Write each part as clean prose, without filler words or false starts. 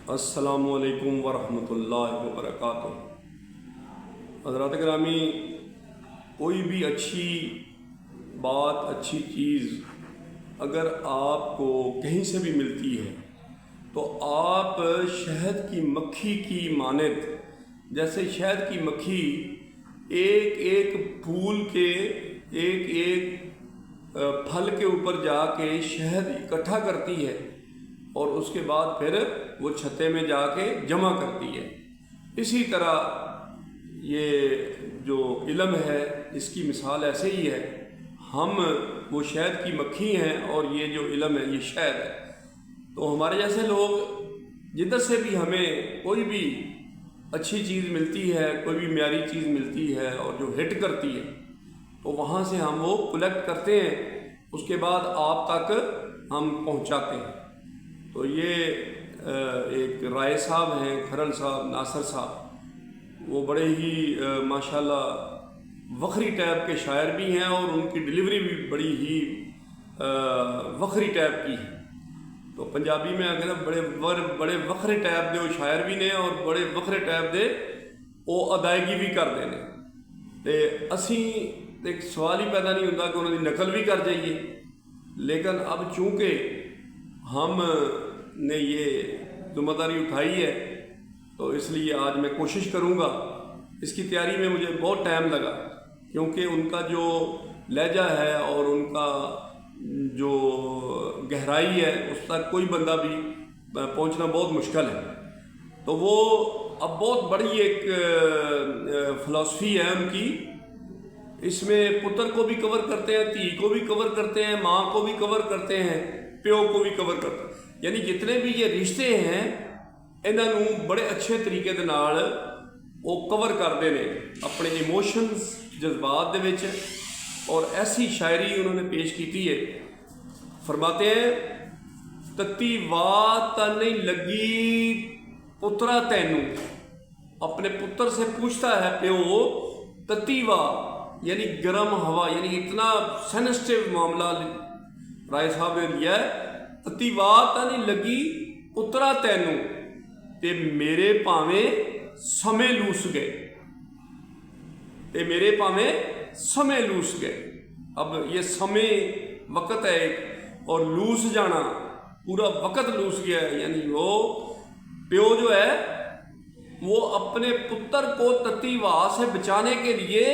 अस्सलामु अलैकुम वरहमतुल्लाहि वबरकातुह। हज़रात ग्रामी, कोई भी अच्छी बात, अच्छी चीज़ अगर आपको कहीं से भी मिलती है तो आप शहद की मक्खी की मानद, जैसे शहद की मक्खी एक एक फूल के, एक एक फल के ऊपर जाके शहद इकट्ठा करती है और उसके बाद फिर वो छत्ते में जाके जमा करती है। इसी तरह ये जो इल्म है इसकी मिसाल ऐसे ही है। हम वो शहद की मक्खी हैं और ये जो इल्म है ये शहद है। तो हमारे जैसे लोग जिधर से भी हमें कोई भी अच्छी चीज़ मिलती है, कोई भी म्यारी चीज़ मिलती है और जो हिट करती है तो वहाँ से हम वो कलेक्ट करते हैं, उसके बाद आप तक हम पहुँचाते हैं। तो ये एक राय साहब हैं, खरल साहब, नासर साहब, वो बड़े ही माशाल्लाह वखरी टाइप के शायर भी हैं और उनकी डिलीवरी भी बड़ी ही वखरी टाइप की है। तो पंजाबी में अगर बड़े वखरे टाइप दे वो शायर भी ने और बड़े वखरे टाइप दे वो अदायगी भी करते हैं। तो असी एक सवाल ही पैदा नहीं होता कि उन्होंने नकल भी कर जाइए, लेकिन अब चूँकि हम ने ये जिम्मेदारी उठाई है तो इसलिए आज मैं कोशिश करूँगा। इसकी तैयारी में मुझे बहुत टाइम लगा क्योंकि उनका जो लहजा है और उनका जो गहराई है उस तक कोई बंदा भी पहुंचना बहुत मुश्किल है। तो वो अब बहुत बड़ी एक फ़िलासफ़ी है उनकी। इसमें पुत्र को भी कवर करते हैं, धी को भी कवर करते हैं, माँ को भी कवर करते हैं, प्यो को भी कवर करते हैं। यानी जितने भी ये रिश्ते हैं इन्हों बड़े अच्छे तरीके दे नाल वो कवर करते हैं अपने इमोशनस, जज्बात दे विच। और ऐसी शायरी उन्होंने पेश की है। फरमाते हैं, तत्ती वात नहीं लगी पुत्रा तैनू। अपने पुत्र से पूछता है प्यो, तत्ती वाह यानी गर्म हवा, यानी इतना सेंसिटिव मामला राय साहब ने लिया है। तत्ती वात नहीं लगी पुत्रा तैनू ते मेरे भावें समय लूस गए, ते मेरे भावें समय लूस गए। अब ये समय वक़्त है एक, और लूस जाना पूरा वक़्त लूस गया है। यानी वो प्यो जो है वो अपने पुत्र को तत्ती वाह से बचाने के लिए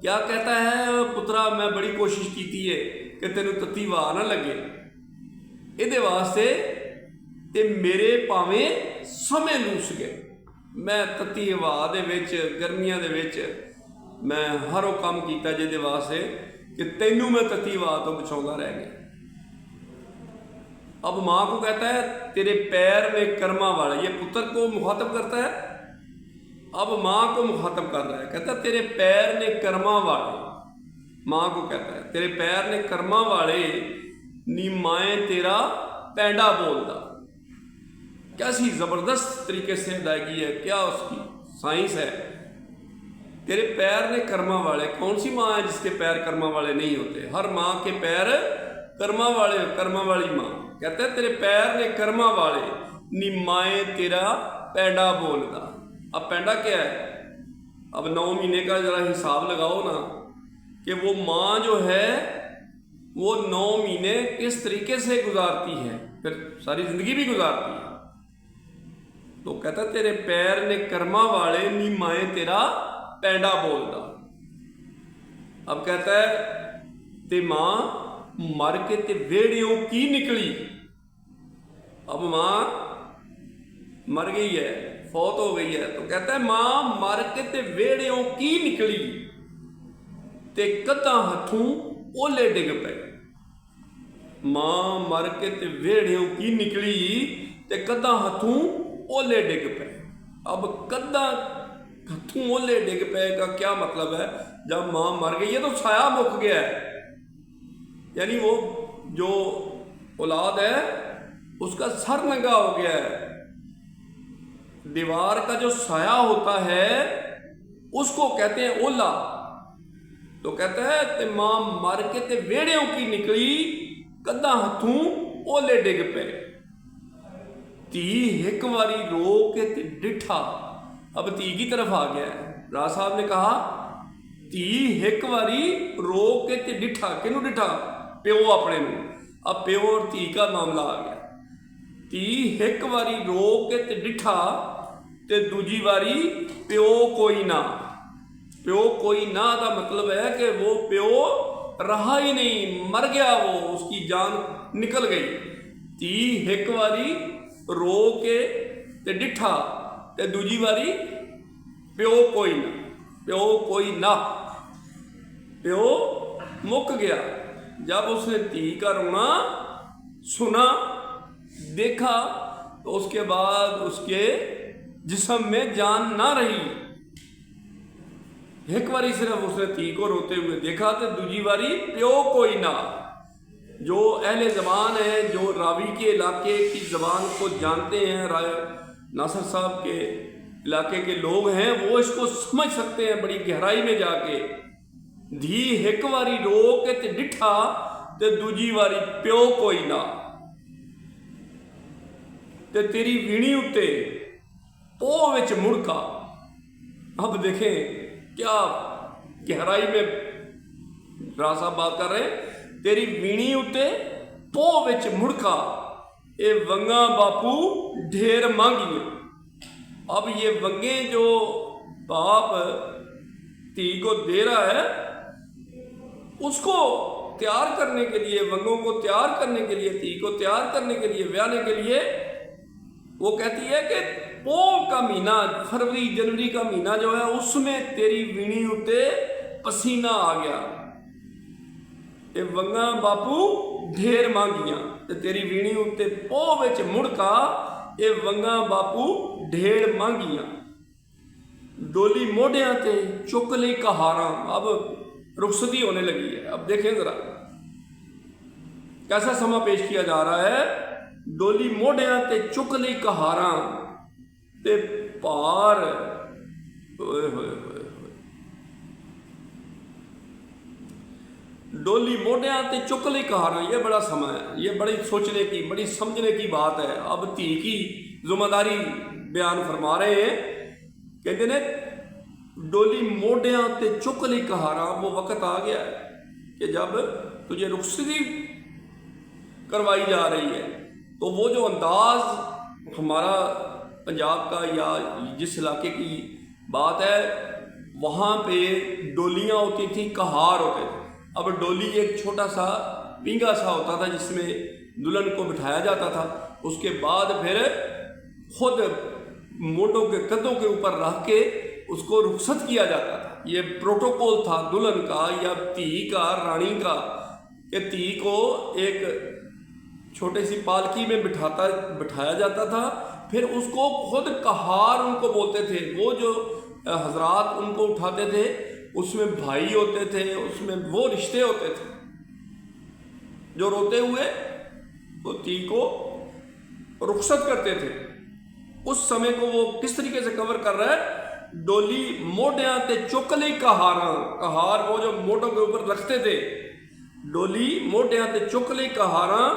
क्या कहता है, पुत्रा मैं बड़ी कोशिश की है कि तेनू तत्ती वाह ना लगे, इहदे वास्ते ते मेरे भावें समय लूस गए। मैं तत्ती वाह दे विच, गर्मियां दे विच मैं हर वो काम किया जिहदे वास्ते कि तैनू मैं तत्ती वाह तो बचाउंदा रह गया। अब माँ को कहता है तेरे पैर में कर्मा वाले, ये पुत्र को मुखातब करता है, अब माँ को मुखातब कर रहा है, कहता है तेरे पैर ने कर्मा वाले। माँ को कहता है तेरे पैर ने कर्मा वाले नी माए तेरा पैंडा बोलदा। कैसी ज़बरदस्त तरीके से अदायगी है, क्या उसकी साइंस है। तेरे पैर ने कर्मा वाले, कौन सी माँ है जिसके पैर कर्मा वाले नहीं होते? हर माँ के पैर कर्मा वाले, कर्मा वाली माँ। कहते हैं तेरे पैर ने कर्मा वाले नी माए तेरा पैंडा बोलदा। अब पैंडा क्या है? अब 9 महीने का जरा हिसाब लगाओ ना कि वो माँ जो है वो 9 महीने किस तरीके से गुजारती है, फिर सारी ज़िंदगी भी गुजारती है। तो कहता तेरे पैर ने कर्मा वाले नी माए तेरा पैंडा बोलदा। अब कहता है ते माँ मर के ते वेड़ियों की निकली। अब माँ मर गई है, फौत हो गई है, तो कहता है माँ मर के ते वेड़ियों की निकली ते कदा हथों ओले डिग पे। माँ मर के ते वेड़ियों की निकली ते कदा हथों ओले डिग पे। अब कदा हथों ओले डिग पे का क्या मतलब है? जब माँ मर गई है तो साया मुक गया है, यानी वो जो औलाद है उसका सर नंगा हो गया है। दीवार का जो साया होता है उसको कहते हैं ओला। तो कहता है ते माँ मर के ते वेड़ियों की निकली कदा हथों ओले डिग पे। धी एक बारी रो के ते डिठा। अब धी की तरफ आ गया है। राज साहब ने कहा धी एक बारी रो के ते डिठा। किनू डिठा? प्यो अपने नू। अब प्यो और धी का मामला आ गया। धी एक बारी रो के ते डिठा ते दूजी बारी प्यो कोई ना। प्यो कोई ना का मतलब है कि वो प्यो रहा ही नहीं, मर गया, वो उसकी जान निकल गई। धी एक बारी रो के ते डिठा ते दूजी बारी प्यो कोई ना। प्यो कोई ना, प्यो मुक गया। जब उसने धी का रोना सुना, देखा, तो उसके बाद उसके जिस्म में जान ना रही। एक बारी सिर्फ उसने धी को रोते हुए देखा तो दूजी बारी प्यो कोई ना। जो अहले ज़बान है, जो रावी के इलाके की ज़बान को जानते हैं, नासिर साहब के इलाके के लोग हैं, वो इसको समझ सकते हैं बड़ी गहराई में जाके। धी एक बारी रो के ते डिठा ते दूजी बारी प्यो कोई ना। ते तेरी वीणी उत्ते पो विच मुड़का। अब देखें क्या गहराई में राज साहब बात कर रहे हैं। तेरी वीणी उत्ते पो विच मुड़का, ये वंगा बापू ढेर मांगियां। अब ये वंगे जो बाप धी को दे रहा है, उसको तैयार करने के लिए, वंगों को तैयार करने के लिए, धी को तैयार करने के लिए, ब्याहने के लिए, वो कहती है कि पो का महीना, फरवरी जनवरी का महीना जो है, उसमें तेरी वीणी उत्ते पसीना आ गया। ये वंगा बापू ढेर मांगियां ते तेरी वीणी उत्ते पो विच मुड़का, ये वंगा बापू ढेर मांगियां। डोली मोढ़ियां ते चुक लई कहारां। अब रुखसती होने लगी है। अब देखें जरा कैसा समा पेश किया जा रहा है। डोली मोढ़ियां ते चुक लई कहारां ते पार, होए होए होए, डोली मोढ़ियां ते चुक लई कहारां। ये बड़ा समा है, ये बड़ी सोचने की, बड़ी समझने की बात है। अब धी की जिम्मेदारी बयान फरमा रहे हैं। कहते ने डोली मोढ़ियां ते चुक लई कहारां। वो वक्त आ गया है कि जब तुझे रुखसती करवाई जा रही है। तो वो जो अंदाज हमारा पंजाब का या जिस इलाके की बात है, वहाँ पे डोलियाँ होती थी, कहार होते थे। अब डोली एक छोटा सा पींगा सा होता था जिसमें दुल्हन को बिठाया जाता था। उसके बाद फिर खुद मोटों के कदों के ऊपर रख के उसको रुखसत किया जाता था। ये प्रोटोकॉल था दुल्हन का या धी का, रानी का, कि धी को एक छोटी सी पालकी में बिठाया जाता था। फिर उसको खुद कहार उनको बोलते थे। वो जो हजरात उनको उठाते थे, उसमें भाई होते थे, उसमें वो रिश्ते होते थे जो रोते हुए तो धी को रुखसत करते थे। उस समय को वो किस तरीके से कवर कर रहा है। डोली मोढ़ियां ते चुक लई कहारां। कहार वो जो मोटों के ऊपर रखते थे। डोली मोढ़ियां ते चुक लई कहारां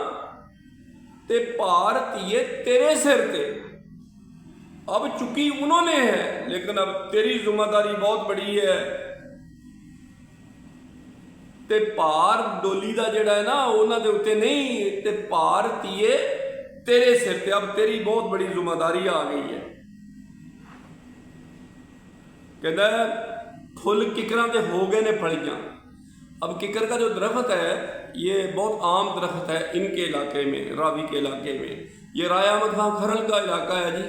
ते भार धीए तेरे सिर ते। अब चुकी उन्होंने है, लेकिन अब तेरी जिम्मेदारी बहुत बड़ी है। ते भार डोली का जिहड़ा है ना, उन्होंने उत्ते नहीं, ते भार धीए तेरे सिर पे। अब तेरी बहुत बड़ी जिम्मेदारी आ गई है। कहता है फुल किकरां ते हो गए ने फलियां। अब किकर का जो दरख्त है, ये बहुत आम दरख्त है इनके इलाके में, रावी के इलाके में। ये राय अहमद खां खरल का इलाका है जी,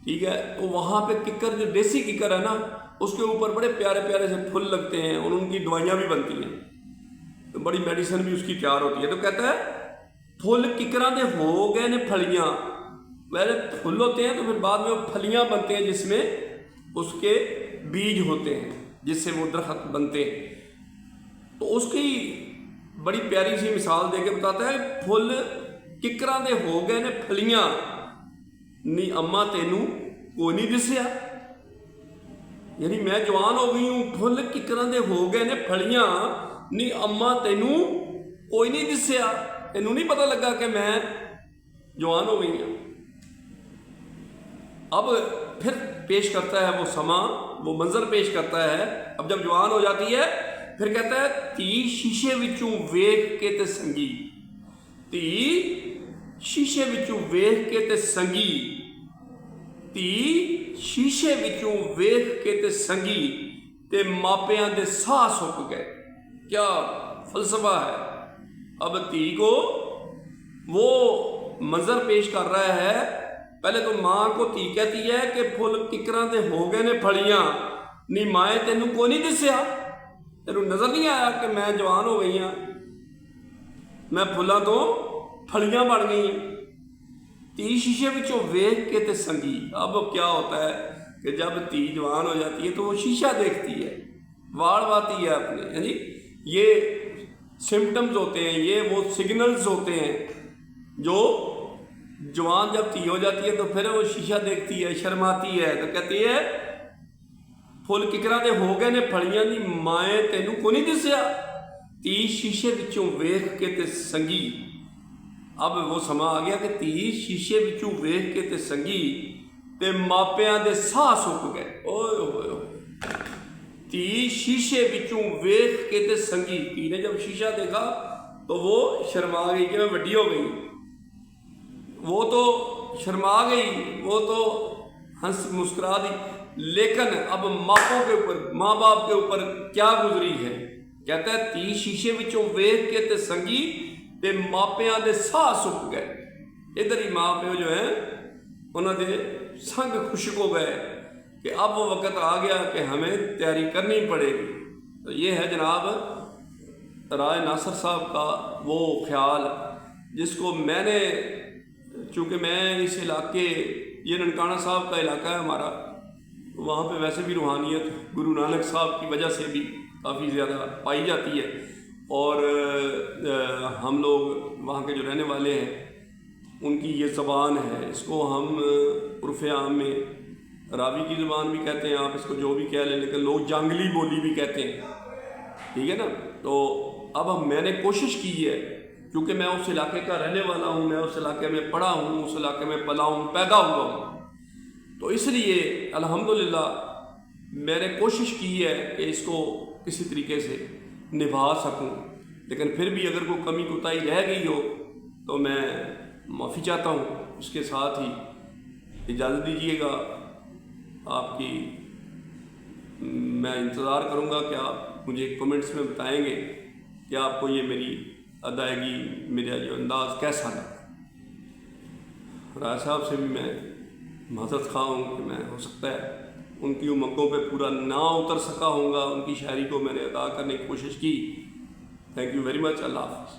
ठीक है। तो वहाँ पे किकर, जो देसी किकर है ना, उसके ऊपर बड़े प्यारे प्यारे से फुल लगते हैं और उनकी दवाइयाँ भी बनती हैं, तो बड़ी मेडिसिन भी उसकी तैयार होती है। तो कहता है फुल किकरां दे हो गए ने फलियां। पहले फुल होते हैं तो फिर बाद में वो फलियां बनते हैं जिसमें उसके बीज होते हैं, जिससे वो दरख्त बनते हैं। तो उसकी बड़ी प्यारी सी मिसाल दे के बताता है, फुल किकरां दे हो गए ने फलियां, नी अम्मा तेनू कोई नहीं दिसिया। यानी मैं जवान हो गई हूँ, फुल किकरां दे हो गए ने फलियां, नी अम्मा तेनू कोई नहीं दिसिया। तेनू नहीं पता लगा कि मैं जवान हो गई हूँ। اب پھر پیش کرتا ہے وہ سما، وہ منظر پیش کرتا ہے۔ اب جب جوان ہو جاتی ہے پھر کہتا ہے تھی شیشے وچوں ویکھ کے تے سنگی، تھی شیشے وچوں ویکھ کے تے سنگی، تھی شیشے وچوں ویکھ کے تے سنگی تے ماپیاں دے ساہ سک گئے۔ کیا فلسفہ ہے! اب تھی کو وہ منظر پیش کر رہا ہے۔ پہلے تو ماں کو تھی کہتی ہے کہ پھل ککراں دے ہو گئے نے پھڑیاں، نی مائے تینوں کو نہیں دسیا، تینوں نظر نہیں آیا کہ میں جوان ہو گئی ہاں، میں پھلاں تو پھڑیاں بن گئی ہیں۔ تھی شیشے وچوں ویکھ کے تے سنگی۔ اب کیا ہوتا ہے کہ جب تھی جوان ہو جاتی ہے تو وہ شیشہ دیکھتی ہے، واڑ واتی ہے اپنے، جی یہ سمپٹمز ہوتے ہیں، یہ وہ سگنلز ہوتے ہیں جو جوان جب تھی ہو جاتی ہے تو پھر وہ شیشہ دیکھتی ہے، شرماتی ہے، تو کہتی ہے پھل ککراں دے ہو گئے نے پھڑیاں دی مائیں تینوں کو نہیں دسیا، تھی شیشے وچوں ویکھ کے تے سنگی۔ اب وہ سما آ گیا کہ تھی شیشے وچوں ویکھ کے تے سنگی تے ماپیاں دے ساہ سک گئے۔ اوئے ہوئے ہوئے، تھی شیشے وچوں ویکھ کے تے سنگی۔ تھی نے جب شیشہ دیکھا تو وہ شرما گئی کہ میں وڈی ہو گئی، وہ تو شرما گئی، وہ تو ہنس مسکرا دی، لیکن اب ماپوں کے اوپر، ماں باپ کے اوپر کیا گزری ہے؟ کہتا ہے تھی شیشے وچوں ویکھ کے تے سنگی تے ماپیاں دے ساہ سک گئے۔ ادھر ہی ماں پیو جو ہیں انہوں دے سنگ خشک ہو گئے کہ اب وہ وقت آ گیا کہ ہمیں تیاری کرنی پڑے گی۔ تو یہ ہے جناب رائے ناصر صاحب کا وہ خیال جس کو میں نے، چونکہ میں اس علاقے، یہ ننکانہ صاحب کا علاقہ ہے ہمارا، وہاں پہ ویسے بھی روحانیت گرو نانک صاحب کی وجہ سے بھی کافی زیادہ پائی جاتی ہے، اور ہم لوگ وہاں کے جو رہنے والے ہیں ان کی یہ زبان ہے، اس کو ہم عرف عام میں راوی کی زبان بھی کہتے ہیں، آپ اس کو جو بھی کہہ لیں، لیکن لوگ جانگلی بولی بھی کہتے ہیں، ٹھیک ہے نا۔ تو اب میں نے کوشش کی ہے، کیونکہ میں اس علاقے کا رہنے والا ہوں، میں اس علاقے میں پڑھا ہوں، اس علاقے میں پلا ہوں، پیدا ہوا ہوں، تو اس لیے الحمدللہ میں نے کوشش کی ہے کہ اس کو کسی طریقے سے نبھا سکوں، لیکن پھر بھی اگر کوئی کمی کوتاہی رہ گئی ہو تو میں معافی چاہتا ہوں۔ اس کے ساتھ ہی اجازت دیجیے گا آپ کی، میں انتظار کروں گا کہ آپ مجھے کمنٹس میں بتائیں گے کہ آپ کو یہ میری ادائیگی، میرا جو انداز کیسا لگا۔ رائے صاحب سے بھی میں معذرت خواہ ہوں کہ میں ہو سکتا ہے ان کی امنگوں پہ پورا نہ اتر سکا ہوں گا، ان کی شاعری کو میں نے ادا کرنے کی کوشش کی۔ تھینک یو ویری مچ، اللہ حافظ۔